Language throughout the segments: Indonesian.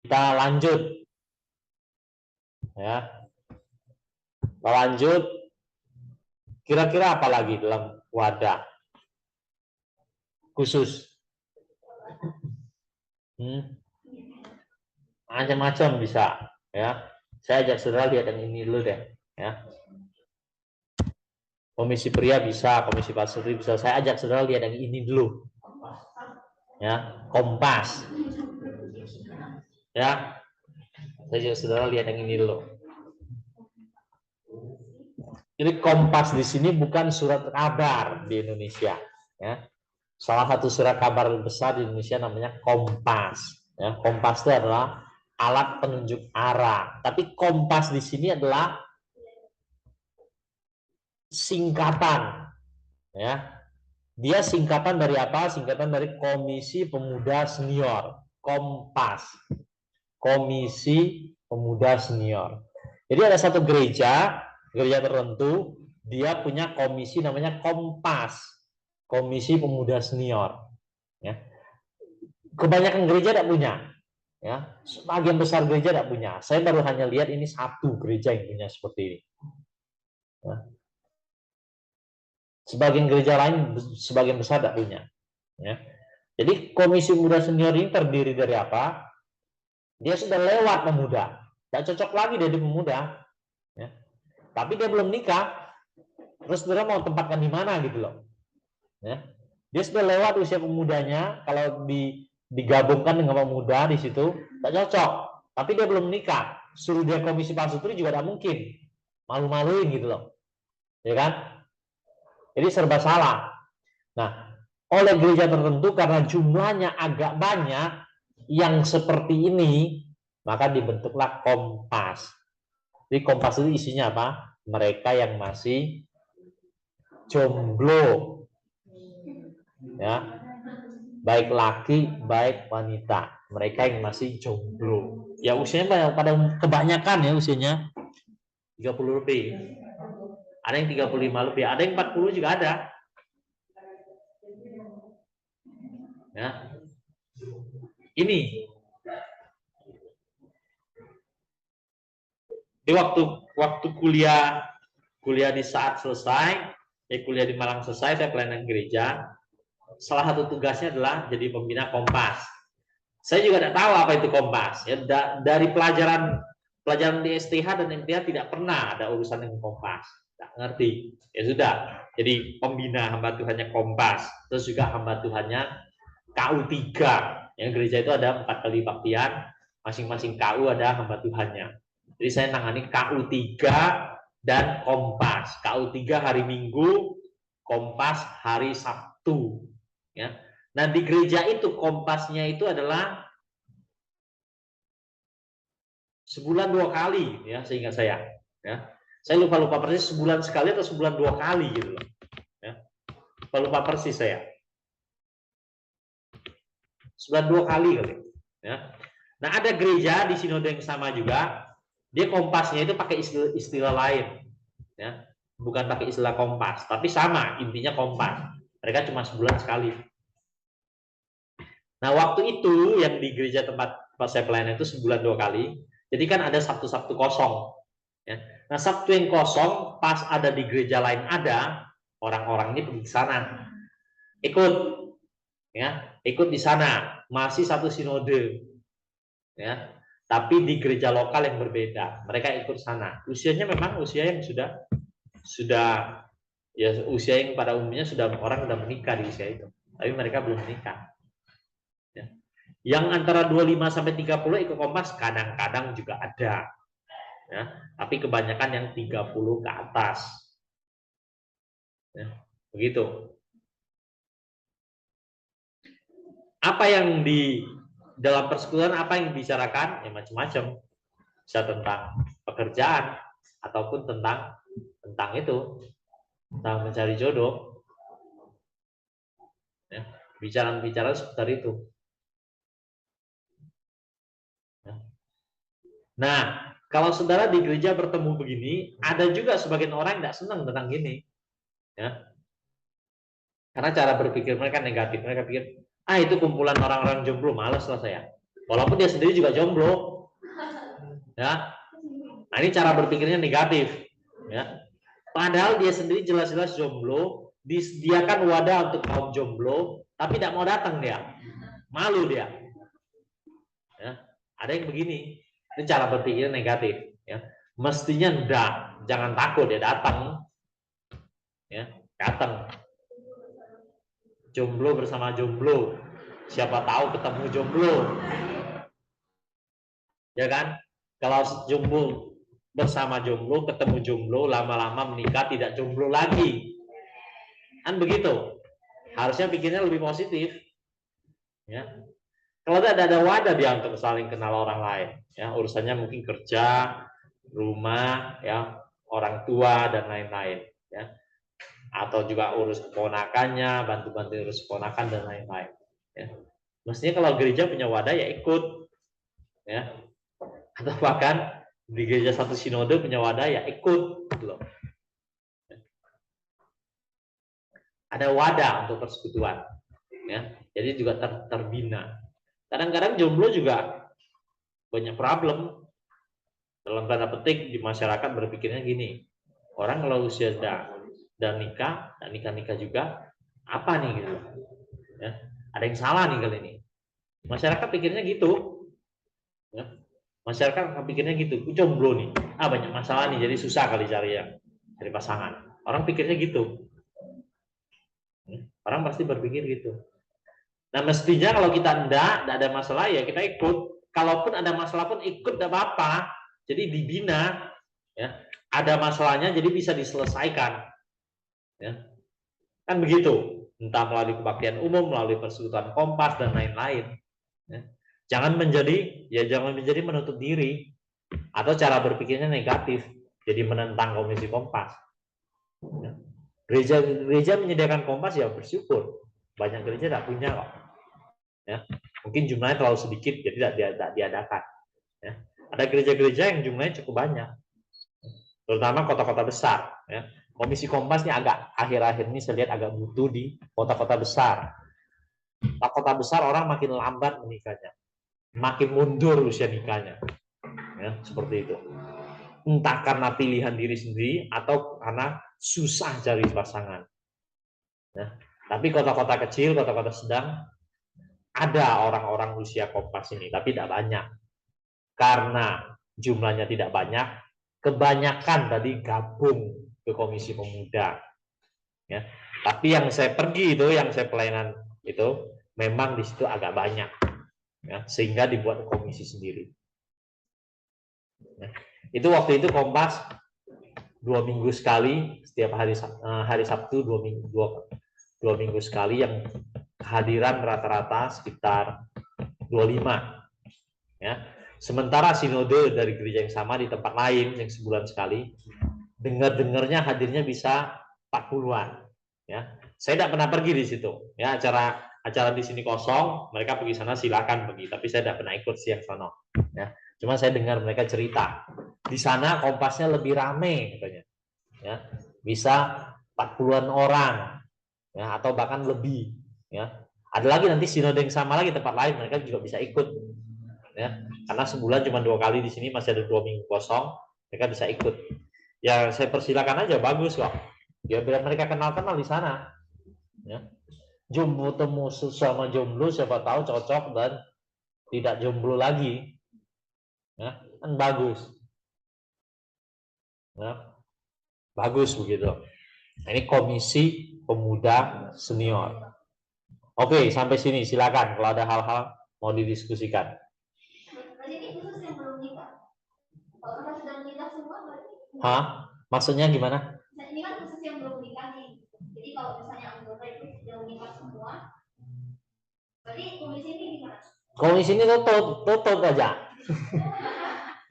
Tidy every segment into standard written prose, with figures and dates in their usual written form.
Kita lanjut, ya. Kita lanjut. Kira-kira apa lagi dalam wadah khusus? Macam-macam bisa, ya. Saya ajak saudara lihat yang ini dulu deh, ya. Komisi pria bisa, komisi pasutri bisa. Saya ajak saudara lihat yang ini dulu, ya. Kompas, ya. Saya ajak saudara lihat yang ini dulu. Jadi Kompas di sini bukan surat kabar di Indonesia, ya. Salah satu surat kabar besar di Indonesia namanya Kompas. Ya, Kompas itu adalah alat penunjuk arah. Tapi Kompas di sini adalah singkatan, ya. Dia singkatan dari apa? Singkatan dari Komisi Pemuda Senior. Kompas. Komisi Pemuda Senior. Jadi ada satu gereja tertentu, dia punya komisi namanya Kompas. Komisi Pemuda Senior. Ya. Kebanyakan gereja tidak punya. Ya, sebagian besar gereja tidak punya. Saya baru hanya lihat ini satu gereja yang punya seperti ini. Ya. Sebagian gereja lain, sebagian besar tidak punya. Ya. Jadi komisi muda senior ini terdiri dari apa? Dia sudah lewat pemuda, tidak cocok lagi jadi pemuda. Ya. Tapi dia belum nikah, terus saudara mau tempatkan di mana gitu loh. Ya. Dia sudah lewat usia pemudanya, kalau digabungkan dengan pemuda di situ, tidak cocok. Tapi dia belum nikah, suruh dia komisi pasutri juga tidak mungkin, malu-maluin gitu loh, ya kan? Jadi serba salah. Nah, oleh gereja tertentu karena jumlahnya agak banyak yang seperti ini, maka dibentuklah Kompas. Jadi Kompas itu isinya apa? Mereka yang masih jomblo, ya, baik laki baik wanita, mereka yang masih jomblo. Ya usianya pada kebanyakan ya usianya 30 lebih. Ada yang 35 lebih, ada yang 40 juga ada. Ya. Ini di waktu kuliah di saat selesai, kuliah di Malang selesai, saya pelayanan gereja. Salah satu tugasnya adalah jadi pembina Kompas. Saya juga tidak tahu apa itu Kompas. Ya, dari pelajaran di STH dan MTH tidak pernah ada urusan dengan Kompas. Tidak ngerti. Ya sudah. Jadi pembina hamba Tuhannya Kompas. Terus juga hamba Tuhannya KU3. Yang gereja itu ada 4 kali baktian. Masing-masing KU ada hamba Tuhannya. Jadi saya nangani KU3 dan Kompas. KU3 hari Minggu, Kompas hari Sabtu. Ya. Nah di gereja itu Kompasnya itu adalah sebulan 2 kali, ya seingat saya. Ya. Saya lupa persis sebulan sekali atau sebulan 2 kali gitu loh. Ya. Lupa persis saya. Sebulan 2 kali kali. Ya. Nah ada gereja di sinode yang sama juga, dia Kompasnya itu pakai istilah lain. Ya. Bukan pakai istilah Kompas, tapi sama, intinya Kompas. Mereka cuma sebulan sekali. Nah, waktu itu yang di gereja tempat saya pelayanan itu sebulan 2 kali. Jadi kan ada Sabtu-Sabtu kosong. Ya. Nah, Sabtu yang kosong pas ada di gereja lain ada, orang-orang ini pergi ke sana. Ikut. Ya, ikut di sana. Masih satu sinode. Ya. Tapi di gereja lokal yang berbeda. Mereka ikut sana. Usianya memang usia yang sudah ya usia yang pada umumnya sudah orang sudah menikah di usia itu. Tapi mereka belum menikah. Ya. Yang antara 25 sampai 30 ikut Kompas kadang-kadang juga ada. Ya, tapi kebanyakan yang 30 ke atas. Ya, begitu. Apa yang di dalam persekutuan apa yang dibicarakan? Ya macam-macam. Bisa tentang pekerjaan ataupun tentang itu, tentang mencari jodoh. Ya, bicara seputar itu. Nah, kalau saudara di gereja bertemu begini, ada juga sebagian orang yang tidak senang tentang gini. Ya. Karena cara berpikir mereka negatif. Mereka pikir, itu kumpulan orang-orang jomblo, males lah saya. walaupun dia sendiri juga jomblo, ya. Nah, ini cara berpikirnya negatif, ya. Padahal dia sendiri jelas-jelas jomblo, disediakan wadah untuk kaum jomblo, tapi tidak mau datang dia, malu dia. Ya. Ada yang begini, itu cara berpikirnya negatif. Ya. Mestinya enggak, jangan takut dia datang, ya datang. Jomblo bersama jomblo, siapa tahu ketemu jomblo, ya kan? Kalau jomblo bersama jomblo, ketemu jomblo, lama-lama menikah tidak jomblo lagi. Kan begitu. Harusnya pikirnya lebih positif. Ya. Kalau tidak ada wadah dia untuk saling kenal orang lain, ya urusannya mungkin kerja, rumah, ya orang tua dan lain-lain, ya. Atau juga urus keponakannya, bantu-bantu urus keponakan dan lain-lain. Ya. Mestinya kalau gereja punya wadah ya ikut, ya. Atau bahkan di gereja satu sinode punya wadah ya ikut, gitu loh. Ada wadah untuk persekutuan, ya. Jadi juga terbina. Kadang-kadang jomblo juga banyak problem. Dalam tanda petik di masyarakat berpikirnya gini, orang kalau usia dan nikah juga, apa nih gitu, ya ada yang salah nih kali ini. Masyarakat pikirnya gitu, ya. Masyarakat pikirnya gitu, jomblo nih, banyak masalah nih, jadi susah kali cari pasangan. Orang pikirnya gitu, orang pasti berpikir gitu. Nah mestinya kalau kita tidak ada masalah ya kita ikut. Kalaupun ada masalah pun ikut tidak apa-apa. Jadi dibina, ya. Ada masalahnya jadi bisa diselesaikan, ya. Kan begitu. Entah melalui kebaktian umum, melalui persekutuan Kompas dan lain-lain. Ya. Jangan menjadi menutup diri atau cara berpikirnya negatif, jadi menentang Komisi Kompas. Ya. Gereja menyediakan Kompas ya bersyukur. Banyak gereja tidak punya kok. Ya. Mungkin jumlahnya terlalu sedikit jadi tidak diadakan. Ya. Ada gereja-gereja yang jumlahnya cukup banyak, terutama kota-kota besar. Ya. Komisi Kompas ini akhir-akhir ini saya lihat agak butuh di kota-kota besar. Kota besar orang makin lambat menikahnya, makin mundur usia nikahnya, ya seperti itu. Entah karena pilihan diri sendiri atau karena susah cari pasangan. Ya. Tapi kota-kota kecil, kota-kota sedang ada orang-orang usia Kompas ini, tapi tidak banyak. Karena jumlahnya tidak banyak, kebanyakan tadi gabung ke Komisi Pemuda. Ya. Tapi yang saya pergi itu, yang saya pelayanan itu, memang di situ agak banyak, ya, sehingga dibuat komisi sendiri. Ya. Itu waktu itu Kompas 2 minggu sekali, setiap hari Sabtu 2 minggu sekali, yang kehadiran rata-rata sekitar 25. Ya. Sementara sinode dari gereja yang sama di tempat lain yang sebulan sekali, dengar-dengarnya hadirnya bisa 40-an. Ya. Saya tidak pernah pergi di situ. Ya, acara di sini kosong, mereka pergi sana silakan pergi, tapi saya tidak pernah ikut siang sana. Ya. Cuma saya dengar mereka cerita. Di sana Kompasnya lebih rame katanya. Ya. Bisa 40-an orang, ya, atau bahkan lebih, ya. Ada lagi nanti sinode yang sama lagi tempat lain, mereka juga bisa ikut, ya. Karena sebulan cuma 2 kali, di sini masih ada 2 minggu kosong, mereka bisa ikut. Ya saya persilakan aja, bagus kok. Ya biar mereka kenal-kenal di sana. Ya. Jomblo temu sama jomblo, siapa tahu cocok dan tidak jomblo lagi. Ya, kan bagus. Ya, bagus begitu. Nah, ini Komisi Pemuda Senior. Oke, sampai sini silakan kalau ada hal-hal mau didiskusikan. Hah? Maksudnya gimana? Ini kan khusus yang belum nikah nih. Jadi kalau misalnya anggota itu sudah nikah semua, berarti komisi ini gimana? Komisi ini tutup aja.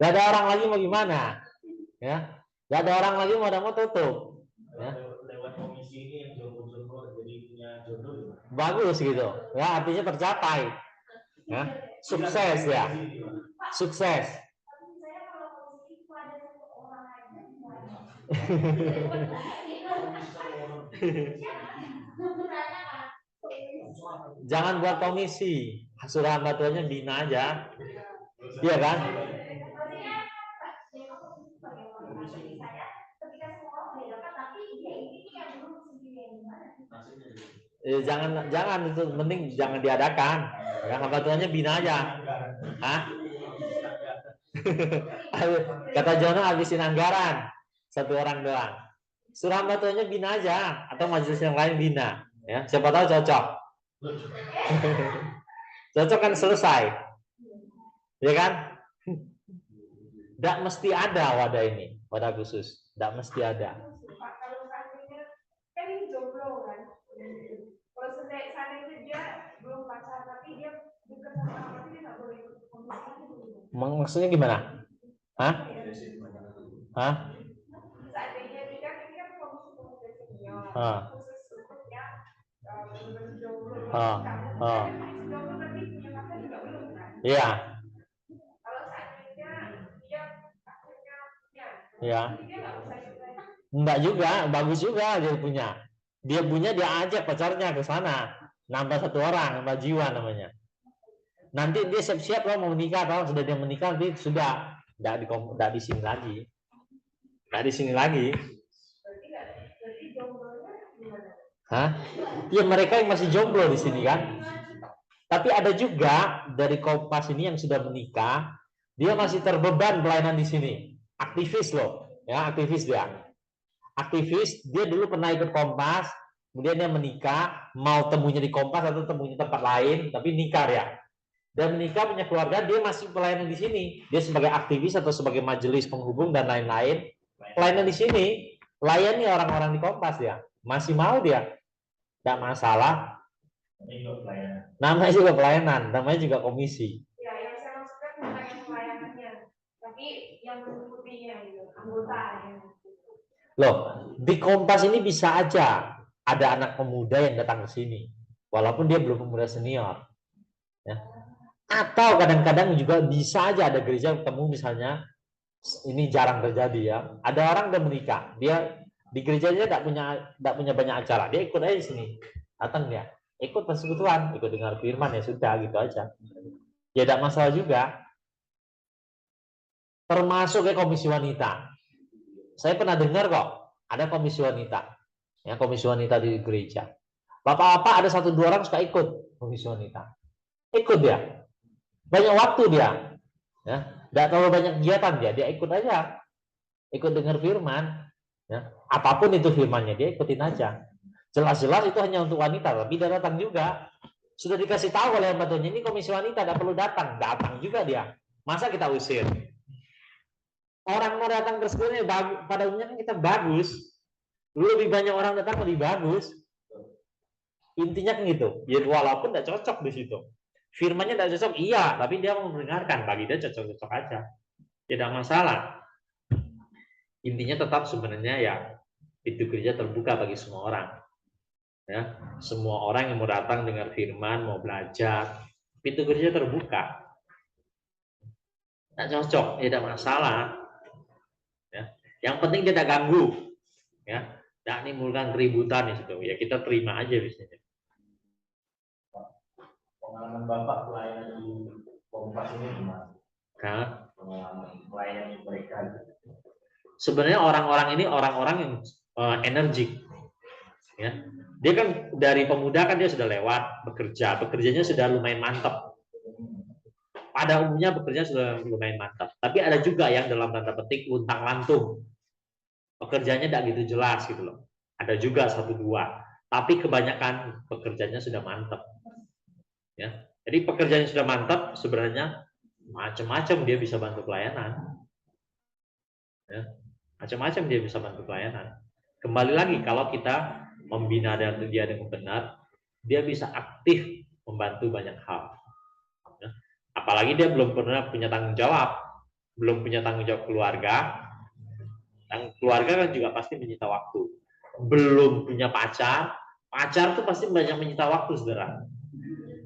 Gak ada orang lagi mau gimana? Ya, gak ada orang lagi mau tutup. Ya. Lewat komisi ini yang jomblo jadi punya jodoh. Bagus gitu. Ya, artinya tercapai. Ya, sukses ya. Sukses. Jangan buat komisi. Suruh hamba tuanya bina aja, iya kan? Jangan jangan itu penting jangan diadakan. Ya hamba tuanya bina aja. Hah? Kata Jono habisin anggaran satu orang doang. Suruh hamba tuanya bina aja atau majelis yang lain bina. Ya, siapa tahu cocok. Cocok kan selesai. Ya kan? Tidak mesti ada wadah ini, wadah khusus. Tidak mesti ada. Kan ini jomblo kan. Kalau seandainya dia belum pacaran tapi dia dekat sama orang tapi dia nggak boleh ikut komisi. Maksudnya gimana? Hah? Hah? Seandainya ini kan komisi senior. Khusus untuk yang benar-benar jomblo. Jomblo tapi punya pacar juga belum kan? Iya. Kalau seandainya dia akhirnya punya, iya. dia nggak usah juga. Enggak juga, bagus juga dia punya. Dia punya, dia ajak pacarnya ke sana. Nambah satu orang, nambah jiwa namanya. Nanti dia siap-siap loh mau menikah, kalau sudah dia menikah nanti sudah enggak di sini lagi. Enggak di sini lagi. Berarti jomblonya gimana? Hah? Ya mereka yang masih jomblo di sini kan. Tapi ada juga dari Kompas ini yang sudah menikah, dia masih terbeban pelayanan di sini. Aktivis loh, ya aktivis dia. Aktivis, dia dulu pernah ikut Kompas, kemudian dia menikah, mau temunya di Kompas atau temunya tempat lain, tapi nikah ya. Dan menikah punya keluarga, dia masih pelayanan di sini. Dia sebagai aktivis atau sebagai majelis penghubung dan lain-lain, pelayanan di sini, layani orang-orang di Kompas dia. Masih mau dia, tidak masalah. Namanya juga pelayanan, namanya juga komisi. Ya, yang saya maksudkan bukan yang pelayanannya, tapi yang mengikutinya gitu, anggota ya. Loh, di Kompas ini bisa aja ada anak pemuda yang datang ke sini, walaupun dia belum pemuda senior. Ya. Atau kadang-kadang juga bisa aja ada gereja ketemu misalnya, ini jarang terjadi ya. Ada orang udah menikah, dia di gerejanya tidak punya banyak acara, dia ikut aja di sini, datang dia, ikut persekutuan, ikut dengar firman ya sudah gitu aja. Ya tidak masalah juga. Termasuk kayak komisi wanita. Saya pernah dengar kok ada komisi wanita, ya komisi wanita di gereja. Bapak-bapak ada 1-2 orang suka ikut komisi wanita, ikut dia, banyak waktu dia, ya, tidak terlalu banyak kegiatan dia ikut aja, ikut dengar firman, ya, apapun itu firmannya dia ikutin aja. Jelas-jelas itu hanya untuk wanita, tapi dia datang juga. Sudah dikasih tahu oleh batunya ini komisi wanita, tidak perlu datang, datang juga dia. Masa kita usir? Orang mau datang ke sekolah pada umumnya kan kita bagus, lebih banyak orang datang lebih bagus. Intinya kan gitu. Ya walaupun tidak cocok di situ. Firmannya tidak cocok, iya, tapi dia mau mendengarkan, bagi dia cocok-cocok aja. Tidak masalah. Intinya tetap sebenarnya ya itu gereja terbuka bagi semua orang. Ya, semua orang yang mau datang dengar firman, mau belajar, pintu gereja terbuka. Tidak cocok, tidak masalah. Ya. Yang penting tidak ganggu, ya, tidak menimbulkan keributan di situ. Ya kita terima aja biasanya. Pengalaman Bapak pelayanan di Kompas ini gimana? Pengalaman pelayanan mereka. Sebenarnya orang-orang ini orang-orang yang energik, ya. Dia kan dari pemuda kan dia sudah lewat bekerjanya sudah lumayan mantap. Pada umumnya bekerja sudah lumayan mantap. Tapi ada juga yang dalam tanda petik luntang-lantung. Pekerjaannya tidak gitu jelas gitu loh. Ada juga 1-2. Tapi kebanyakan pekerjaannya sudah mantap. Ya. Jadi pekerjaannya sudah mantap, sebenarnya macam-macam dia bisa bantu pelayanan. Ya. Macam-macam dia bisa bantu pelayanan. Kembali lagi kalau kita membina dan dia dengan benar, dia bisa aktif membantu banyak hal. Apalagi dia belum pernah punya tanggung jawab, belum punya tanggung jawab keluarga. Keluarga kan juga pasti menyita waktu. Belum punya pacar tuh pasti banyak menyita waktu, saudara.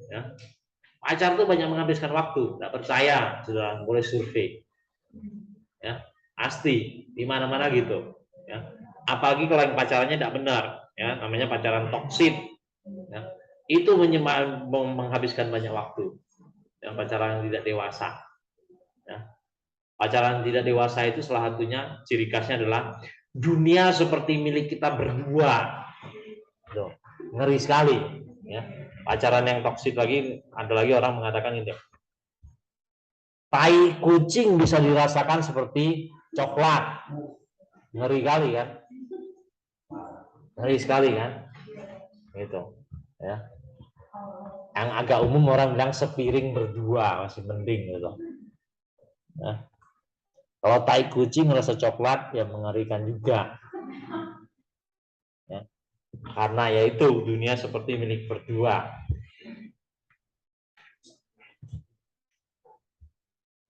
Ya. Pacar tuh banyak menghabiskan waktu. Tidak percaya, saudara, boleh survei. Ya, pasti di mana-mana gitu. Ya. Apalagi kalau yang pacarannya tidak benar, ya, namanya pacaran toksit. Ya. itu menghabiskan banyak waktu. Yang pacaran tidak dewasa. Ya. Pacaran tidak dewasa itu salah satunya ciri khasnya adalah dunia seperti milik kita berdua. Tuh, ngeri sekali. Ya. Pacaran yang toksik lagi, ada lagi orang mengatakan ini. Tai kucing bisa dirasakan seperti coklat. Ngeri kali kan? Ngeri sekali kan? Gitu. Ya. Yang agak umum orang bilang sepiring berdua masih mending gitu. Ya. Kalau tai kucing rasa coklat ya mengerikan juga. Ya. Karena yaitu dunia seperti milik berdua.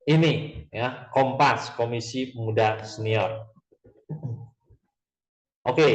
Ini ya Kompas, Komisi Pemuda Senior. Oke,